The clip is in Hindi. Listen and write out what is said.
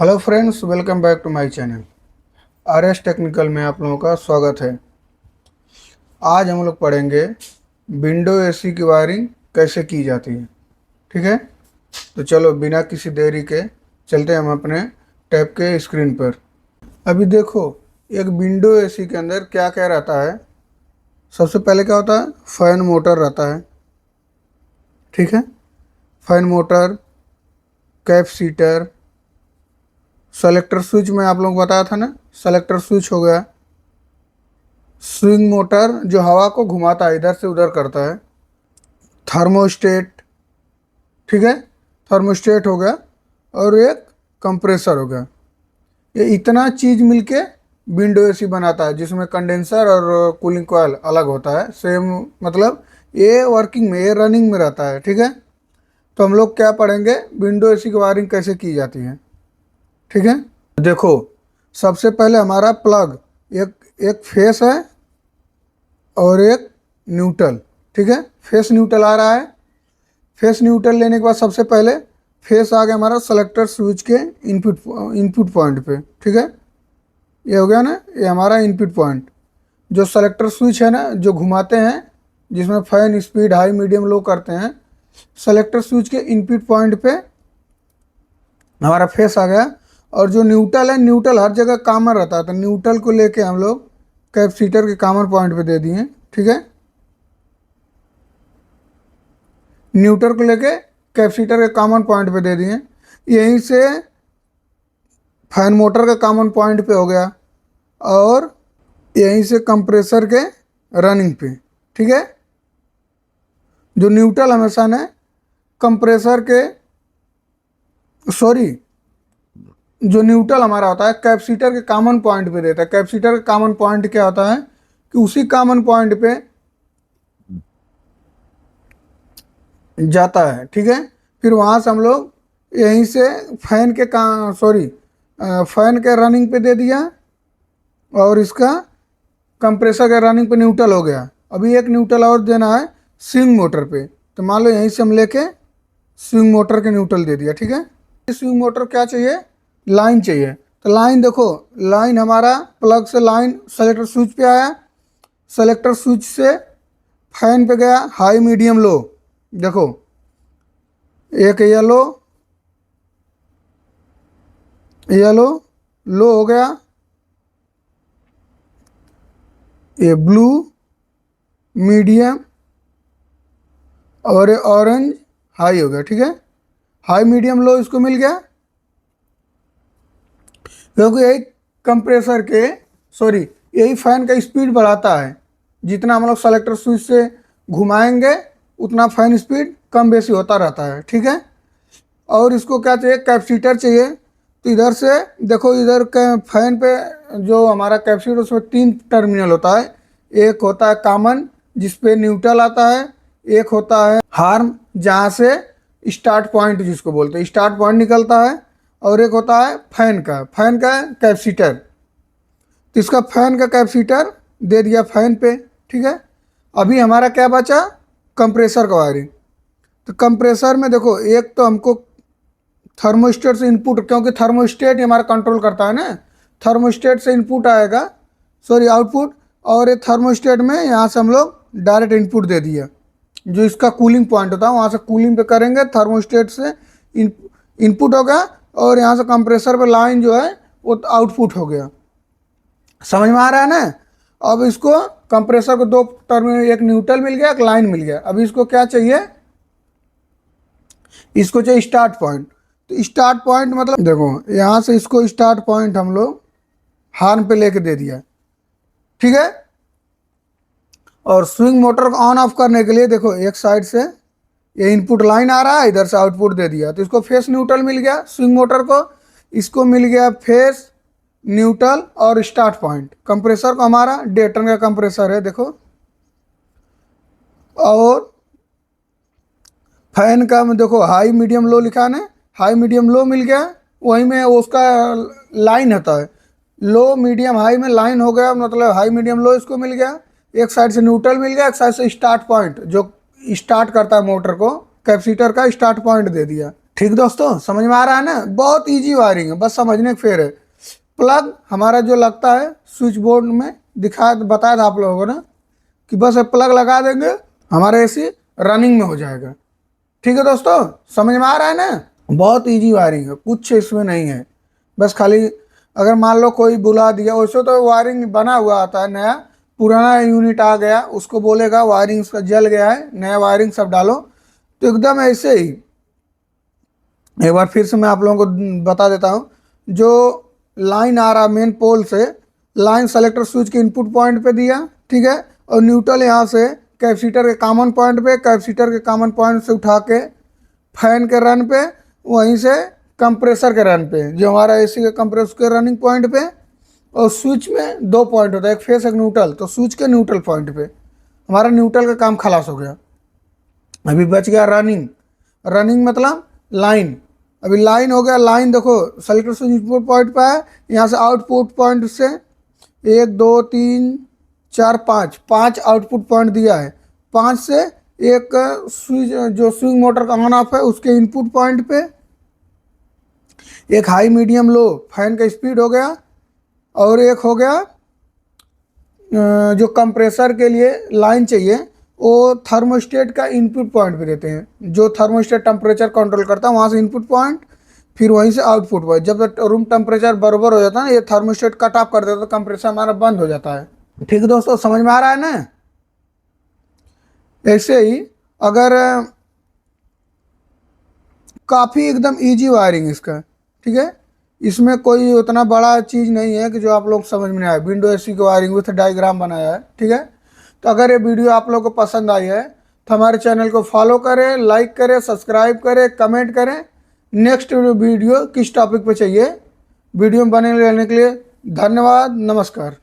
Hello friends, welcome back to my channel. R S technical में आप लोगों का स्वागत है। आज हम लोग पढ़ेंगे विंडो एसी की वायरिंग कैसे की जाती है। ठीक है, तो चलो बिना किसी देरी के चलते हैं हम अपने टैब के स्क्रीन पर। अभी देखो, एक विंडो एसी के अंदर क्या क्या रहता है। सबसे पहले क्या होता है, फैन मोटर रहता है। ठीक है, fan motor, capacitor, selector switch मैं आप लोगों को बताया था ना, सेलेक्टर स्विच हो गया। स्विंग मोटर जो हवा को घुमाता है, इधर से उधर करता है। थर्मोस्टेट, ठीक है, थर्मोस्टेट हो गया। और एक कंप्रेसर हो गया। ये इतना चीज़ मिलके विंडो एसी बनाता है, जिसमें कंडेंसर और कूलिंग कॉइल अलग होता है। सेम मतलब ये वर्किंग में, ये रनिंग में रहता है। ठीक है, तो हम लोग क्या पढ़ेंगे, विंडो एसी की वायरिंग कैसे की जाती है। ठीक है, देखो सबसे पहले हमारा प्लग, एक एक फेस है और एक न्यूट्रल। ठीक है, फेस न्यूट्रल आ रहा है। फेस न्यूट्रल लेने के बाद सबसे पहले फेस आ गया हमारा सेलेक्टर स्विच के इनपुट पॉइंट पे। ठीक है, ये हो गया ना, ये हमारा इनपुट पॉइंट। जो सेलेक्टर स्विच है ना, जो घुमाते हैं, जिसमें fan speed high medium low करते हैं, सेलेक्टर स्विच के इनपुट पॉइंट पे हमारा फेस आ गया। और जो न्यूट्रल है, न्यूट्रल हर जगह कॉमन रहता है, तो न्यूट्रल को लेके हम लोग कैपेसिटर के कॉमन पॉइंट पे दे दिए। ठीक है, न्यूट्रल को लेके कैपेसिटर के कॉमन पॉइंट पे दे दिए। यहीं से फैन मोटर का कॉमन पॉइंट पे हो गया, और यहीं से कंप्रेसर के रनिंग पे। ठीक है, जो न्यूट्रल हमेशा ने कंप्रेसर के, सॉरी, जो न्यूट्रल हमारा होता है कैपेसिटर के कॉमन पॉइंट पे देता है। कैपेसिटर का कॉमन पॉइंट क्या होता है कि उसी कॉमन पॉइंट पे जाता है। ठीक है, फिर वहाँ से हम लोग यहीं से फैन के फैन के रनिंग पे दे दिया, और इसका कंप्रेसर के रनिंग पे न्यूट्रल हो गया। अभी एक न्यूट्रल और देना है स्विंग मोटर पे, तो मान लो यहीं से हम लेके स्विंग मोटर के न्यूट्रल दे दिया। ठीक है, स्विंग मोटर क्या चाहिए, लाइन चाहिए। तो लाइन देखो, लाइन हमारा प्लग से लाइन सेलेक्टर स्विच पे आया, सेलेक्टर स्विच से फैन पे गया, हाई मीडियम लो। देखो, एक येलो, येलो लो हो गया, ये ब्लू मीडियम, और ये ऑरेंज हाई हो गया। ठीक है, हाई मीडियम लो इसको मिल गया, क्योंकि यही कंप्रेसर के, सॉरी, यही फैन का स्पीड बढ़ाता है। जितना हम लोग सेलेक्टर स्विच से घुमाएंगे, उतना फैन स्पीड कम बेसी होता रहता है। ठीक है, और इसको क्या चाहिए, कैपेसिटर चाहिए। तो इधर से देखो, इधर के फैन पे जो हमारा कैपेसिटर, उसमें 3 टर्मिनल होता है। एक होता है कॉमन, जिसपे न्यूट्रल आता है। एक होता है हार्म, जहाँ से स्टार्ट पॉइंट जिसको बोलते हैं, स्टार्ट पॉइंट निकलता है। और एक होता है फैन का कैपेसिटर। तो इसका फैन का कैपेसिटर दे दिया फैन पे। ठीक है, अभी हमारा क्या बचा, कंप्रेसर का वायरिंग। तो कंप्रेसर में देखो, एक तो हमको थर्मोस्टेट से इनपुट, क्योंकि थर्मोस्टेट ही हमारा कंट्रोल करता है ना, थर्मोस्टेट से इनपुट आएगा, सॉरी आउटपुट। और ये थर्मोस्टेट में यहाँ से हम लोग डायरेक्ट इनपुट दे दिया। जो इसका कूलिंग पॉइंट होता है, वहाँ से कूलिंग पे करेंगे, थर्मोस्टेट से इनपुट होगा, और यहाँ से कंप्रेसर पे लाइन जो है वो आउटपुट हो गया। समझ में आ रहा है ना। अब इसको कंप्रेसर को 2 टर्मिनल, एक न्यूट्रल मिल गया, एक लाइन मिल गया। अभी इसको क्या चाहिए, इसको चाहिए स्टार्ट पॉइंट। तो स्टार्ट पॉइंट मतलब देखो, यहाँ से इसको स्टार्ट पॉइंट हम लोग हार्न पे लेके दे दिया। ठीक है, और स्विंग मोटर को ऑन ऑफ करने के लिए देखो, एक साइड से ये इनपुट लाइन आ रहा है, इधर से आउटपुट दे दिया, तो इसको फेस न्यूट्रल मिल गया स्विंग मोटर को। इसको मिल गया फेस न्यूट्रल और स्टार्ट पॉइंट। कंप्रेसर को हमारा 1.5 टन का कंप्रेसर है देखो। और फैन का में देखो, हाई मीडियम लो लिखा है, हाई मीडियम लो मिल गया। वहीं में उसका लाइन होता है, लो मीडियम हाई में लाइन हो गया, मतलब हाई मीडियम लो इसको मिल गया। एक साइड से न्यूट्रल मिल गया, एक साइड से स्टार्ट पॉइंट जो स्टार्ट करता है मोटर को, कैपेसिटर का स्टार्ट पॉइंट दे दिया। ठीक दोस्तों, समझ में आ रहा है ना? बहुत इजी वायरिंग है, बस समझने के फेर है। प्लग हमारा जो लगता है स्विच बोर्ड में दिखाया बताया था आप लोगों को ना, कि बस प्लग लगा देंगे हमारा एसी रनिंग में हो जाएगा। ठीक है दोस्तों, समझ में आ रहा है ना? बहुत इजी वायरिंग है, कुछ इसमें नहीं है। बस खाली अगर मान लो कोई बुला दिया, वैसे तो वायरिंग बना हुआ आता है, नया पुराना यूनिट आ गया उसको बोलेगा वायरिंग इसका जल गया है, नया वायरिंग सब डालो, तो एकदम ऐसे ही। एक बार फिर से मैं आप लोगों को बता देता हूँ। जो लाइन आ रहा मेन पोल से, लाइन सेलेक्टर स्विच के इनपुट पॉइंट पे दिया, ठीक है, और न्यूट्रल यहाँ से कैपेसिटर के कॉमन पॉइंट पे, कैपेसिटर के कॉमन पॉइंट से उठा के फैन के रन पे, वहीं से कंप्रेसर के रन पे, जो हमारा एसी के कंप्रेसर के रनिंग पॉइंट पे। और स्विच में दो पॉइंट होता है, एक फेस एक न्यूट्रल, तो स्विच के न्यूट्रल पॉइंट पे हमारा न्यूट्रल का काम खलास हो गया। अभी बच गया रनिंग। रनिंग मतलब लाइन। अभी लाइन हो गया, लाइन देखो सेलेक्टर स्विच इनपुट पॉइंट पे है, यहाँ से आउटपुट पॉइंट से 1 2 3 4 5 5 आउटपुट पॉइंट दिया है। 5 से एक स्विच जो स्विंग मोटर का ऑन ऑफ है उसके इनपुट पॉइंट पे, एक हाई मीडियम लो फैन का स्पीड हो गया, और एक हो गया जो कंप्रेसर के लिए लाइन चाहिए वो थर्मोस्टेट का इनपुट पॉइंट पे देते हैं, जो थर्मोस्टेट टेम्परेचर कंट्रोल करता है वहाँ से इनपुट पॉइंट, फिर वहीं से आउटपुट पॉइंट। जब रूम टेम्परेचर बराबर हो जाता है ना, ये थर्मोस्टेट कट ऑफ कर देता है तो कंप्रेसर हमारा बंद हो जाता है। ठीक है दोस्तों, समझ में आ रहा है ना? ऐसे ही अगर काफ़ी एकदम इजी वायरिंग इसका, ठीक है, इसमें कोई उतना बड़ा चीज़ नहीं है कि जो आप लोग समझ में नहीं आए। विंडो एसी की वायरिंग विथ डायग्राम बनाया है, ठीक है। तो अगर ये वीडियो आप लोग को पसंद आई है तो हमारे चैनल को फॉलो करें, लाइक करें, सब्सक्राइब करें, कमेंट करें। नेक्स्ट वीडियो किस टॉपिक पे चाहिए, वीडियो में बने रहने के लिए धन्यवाद, नमस्कार।